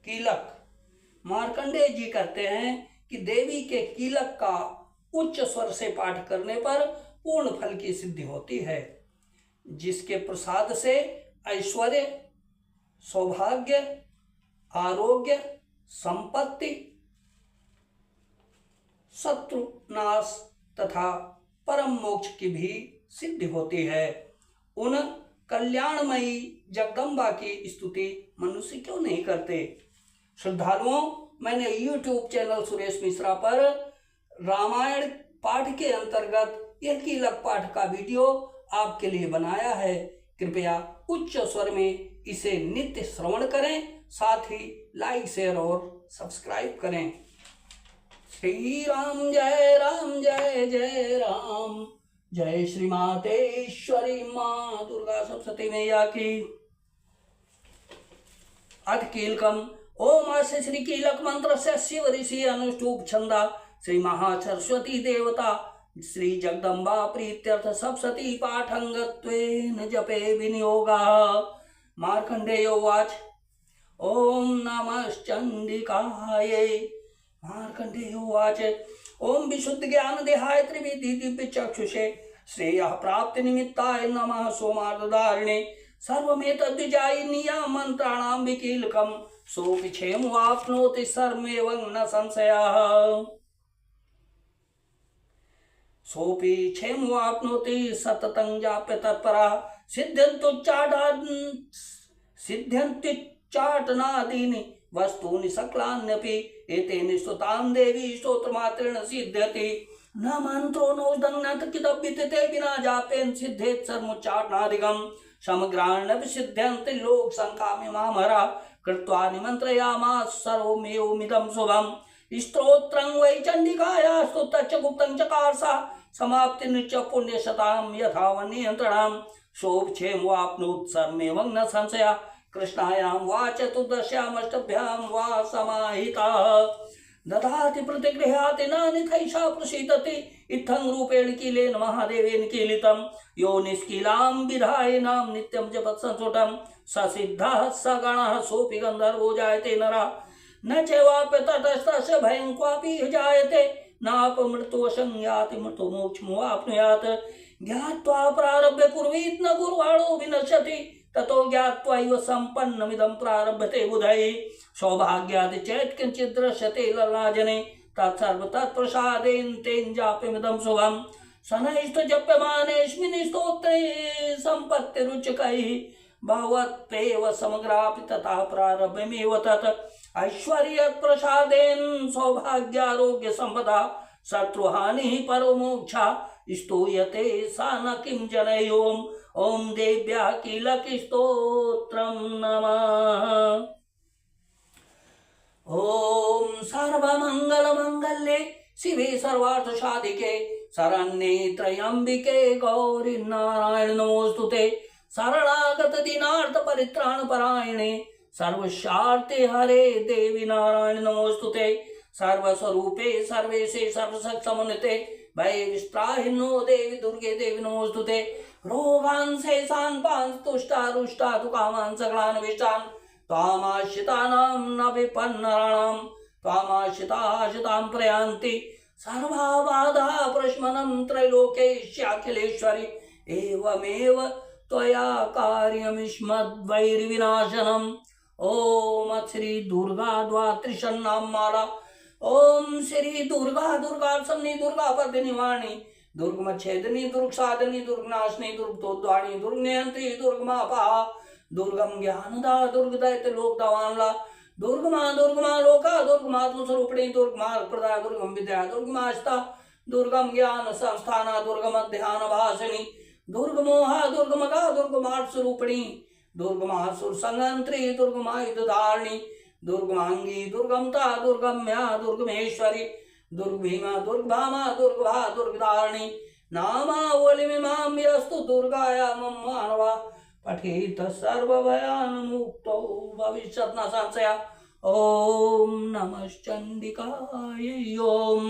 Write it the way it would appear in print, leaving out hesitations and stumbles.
कीलक। मार्कंडेय जी कहते हैं कि देवी के कीलक का उच्च स्वर से पाठ करने पर पूर्ण फल की सिद्धि होती है, जिसके प्रसाद से ऐश्वर्य, सौभाग्य, आरोग्य, संपत्ति, शत्रु नाश तथा परम मोक्ष की भी सिद्धि होती है। उन कल्याणमयी जगदम्बा की स्तुति मनुष्य क्यों नहीं करते? श्रद्धालुओं, मैंने YouTube चैनल सुरेश मिश्रा पर रामायण पाठ के अंतर्गत यह कीलक पाठ का वीडियो आपके लिए बनाया है। कृपया उच्च स्वर में इसे नित्य श्रवण करें, साथ ही लाइक, शेयर और सब्सक्राइब करें। श्री राम जय जय राम, जय श्री मातेश्वरी माँ दुर्गा सप्तशती मैया की। अथ कीलकम। ओम अस्य श्री कीलक मंत्र से शिव ऋषि अनुष्टुप छंदा श्री महासरस्वती देवता श्री जगदम्बा प्रीत्यर्थ सप्तशती पाठंगत्वेन जपे विनियोगा। मार्कंडेय उवाच। ओम नमश्चंडिकायै। मार्कंडेय उवाच। ओम विशुद्ध ज्ञान देहाय त्रिविधि दिव्य चक्षुषे श्रेयः प्राप्ति निमित्ताय नमः सोमार्धधारिणे सर्वमेतद्विजायिनीया मंत्राणां विकीलकम् सोऽपि क्षेमवाप्नोति सर्वमेवं न संशयः। सोऽपि क्षेमवाप्नोति सततं जाप्य तत्परः सिद्ध्यन्त्युच्चाटनादीनि वस्तूनि सकलान्यपि एतेन स्तुतां देवी स्तोत्रमात्रेण सिद्ध्यति। न मंत्रो नोदं न किदप्यते विना जापेन सिद्धेत् सर्वोच्चाटनादिकम् समग्राण्यपि सिद्ध्यन्ति लोक संकामिमामरा कृत्वा निमन्त्रयामास सर्वमेवमिदं शुभम्। स्तोत्रं वै चण्डिकायास्तु तच्च गुप्तं चकार सा समाप्तिर्च पुण्यशतां यथा वन्ययन्त्रणां शोभक्षेमवाप्नोत् सर्वमेवं न संशयः। कृष्णायां वा चतुर्दश्यामष्टभ्यां वा समाहितः ददाति प्रतिगृह्णाति नानिथैषा प्रसीदति इत्थं रूपेण कीलेन महादेवेन कीलितं यो निष्कीलां विधायिनां नित्यं जपत् संस्फुटं स सिद्धः स गणः सोऽपि गन्धर्वो जायते नरः न चैवाप्य तटस्थस्य भयं क्वापि जायते नापमृत्युवशं याति मृतो मोक्षमुवाप्नुयात्। ज्ञात्वा प्रारभ्य कुर्वीत् न कुर्वाणो विनश्यति ततो ज्ञात्वैव सम्पन्नमिदं प्रारभ्यते बुधैः। सौभाग्यादि चेत् किञ्चित् दृश्यते ललाजने तत्सर्व तत्प्रसादेन तेन जाप्यमिदं शुभम्। शनैश्च-जप्यमानेऽस्मिन् स्तोत्रे सम्पत्तिरुच्चकैः भवत्प्रेव समग्रापि तथा प्रारभ्यमेव तत्। ऐश्वर्यप्रसादेन सौभाग्यारोग्य संपदा शत्रुहानिः परो मोक्षः स्तूयते सा न किं जनयोम्। ओम देव्या कीलक स्तोत्रम नमः। ओम सर्वमंगल मंगल्ये शिवे सर्वार्थ साधिके शरण्ये त्र्यंबिके गौरी नारायण नमोस्तुते। शरणागत दीनार्थ परित्राण परायणे सर्वशार्थे हरे देवी नारायण नमोस्तुते। सर्वस्वरूपे सर्वेशे सर्वशक्ति समन्विते भय विस्त्राहिनो देवी दुर्गे देवी नमोस्तुते। रोगान् शेषान् पांस तुष्टा रुष्टा तु कामान् सकलान् विष्टान् त्वामाश्रितानां न विपन्नराणां त्वामाश्रिताः प्रयान्ति सर्वा बाधाः प्रशमनं त्रैलोक्येष्याखिलेश्वरि एवमेव त्वया कार्यमिष्मद्वैरिविनाशनम्। ओम श्री दुर्गा द्वात्रिशन्नाम माला। ओम श्री दुर्गा दुर्गा सन्नि दुर्गा पद्यनिवाणी दुर्गमच्छेदिनी दुर्गसाधिनी दुर्गनाशिनी दुर्गतोद्वाणी दुर्गनियंत्री दुर्गमापा दुर्गम ज्ञानदा दुर्गदैत्य लोकदावानला दुर्गमा दुर्गमा लोका दुर्गमात्मस्वरूपिणी दुर्गमार्गप्रदा दुर्गम विद्या दुर्गमास्ता दुर्गम ज्ञान संस्थाना दुर्गम ध्यान भासिनी दुर्गमोहा दुर्गमगा दुर्गमार्गस्वरूपिणी दुर्गमासुर संगंत्री दुर्गमायुधधारिणी दुर्गमांगी दुर्गमता दुर्गम्या दुर्गमेश्वरी दुर्गभीमा दुर्गभामा दुर्गभा दुर्गधारिणी नामावलिमिमां यस्तु दुर्गाया मम मानवा पठेत सर्वभयान् मुक्तो भविष्यत् न संशयः। ओम नमश्चंडिकायै। ओम